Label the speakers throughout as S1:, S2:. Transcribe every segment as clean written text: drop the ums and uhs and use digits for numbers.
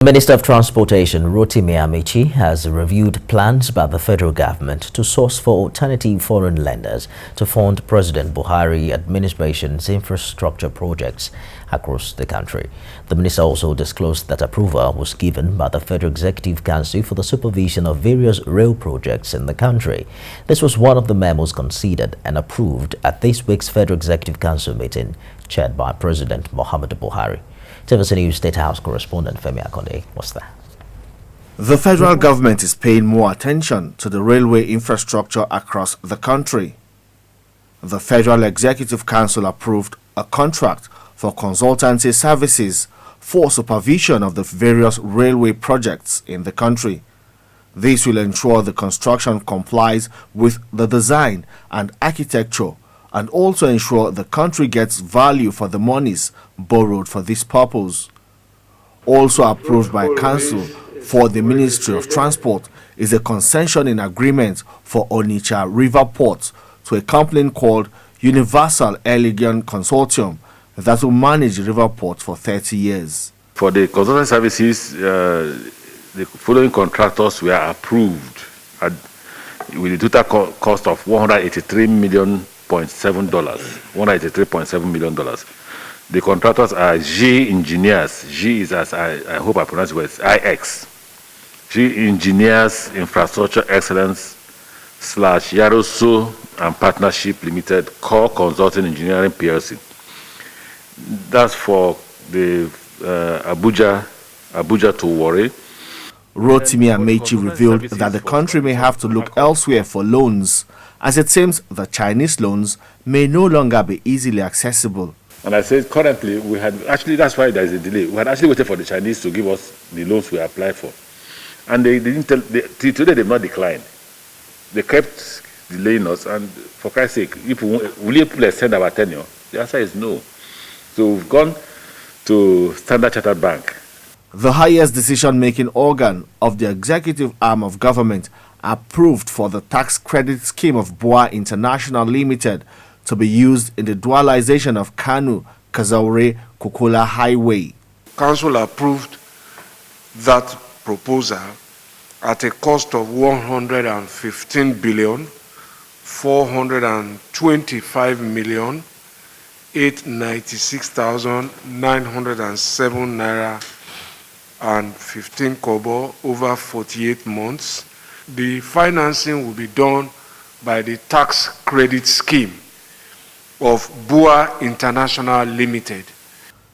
S1: Minister of Transportation Rotimi Amaechi has reviewed plans by the federal government to source for alternative foreign lenders to fund President Buhari administration's infrastructure projects across the country. The minister also disclosed that approval was given by the Federal Executive Council for the supervision of various rail projects in the country. This was one of the memos considered and approved at this week's Federal Executive Council meeting chaired by President Muhammadu Buhari. TVC News State House correspondent Femi Akonde was there.
S2: The federal government is paying more attention to the railway infrastructure across the country. The Federal Executive Council approved a contract for consultancy services for supervision of the various railway projects in the country. This will ensure the construction complies with the design and architecture and also ensure the country gets value for the monies borrowed for this purpose. Also approved by Council for the Ministry of Transport is a concession in agreement for Onitsha River Port to a company called Universal Elegant Consortium that will manage the river port for 30 years.
S3: For the consultant services, the following contractors were approved with a total cost of $183.7 million. The contractors are G Engineers. G is, as I hope I pronounce it well, IX. G Engineers Infrastructure Excellence / Yaroso and Partnership Limited Core Consulting Engineering PLC. That's for the ABUJA to Warri.
S2: Rotimi Amaechi revealed that the country may have to look elsewhere for loans, as it seems the Chinese loans may no longer be easily accessible.
S3: And I said currently we had actually, that's why there is a delay. We had actually waited for the Chinese to give us the loans we applied for. And they didn't tell, till today they've not declined. They kept delaying us, and for Christ's sake, will you please extend our tenure? The answer is no. So we've gone to Standard Chartered Bank.
S2: The highest decision-making organ of the executive arm of government approved for the tax credit scheme of BUA International Limited to be used in the dualization of Kano-Kazaure-Kokola Highway.
S4: Council approved that proposal at a cost of 115,425,896,907 naira and 15 kobo over 48 months. The financing will be done by the tax credit scheme of BUA International Limited.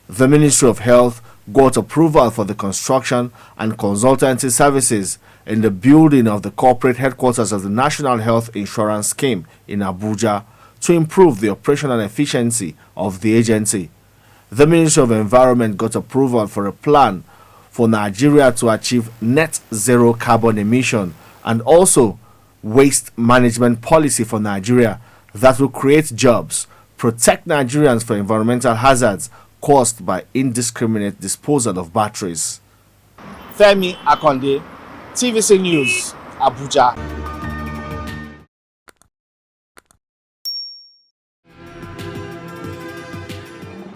S2: The Ministry of Health got approval for the construction and consultancy services in the building of the corporate headquarters of the National Health Insurance Scheme in Abuja to improve the operational efficiency of the agency. The Ministry of Environment got approval for a plan for Nigeria to achieve net zero carbon emission and also waste management policy for Nigeria that will create jobs, protect Nigerians from environmental hazards caused by indiscriminate disposal of batteries.
S5: Femi Akonde, TVC News, Abuja.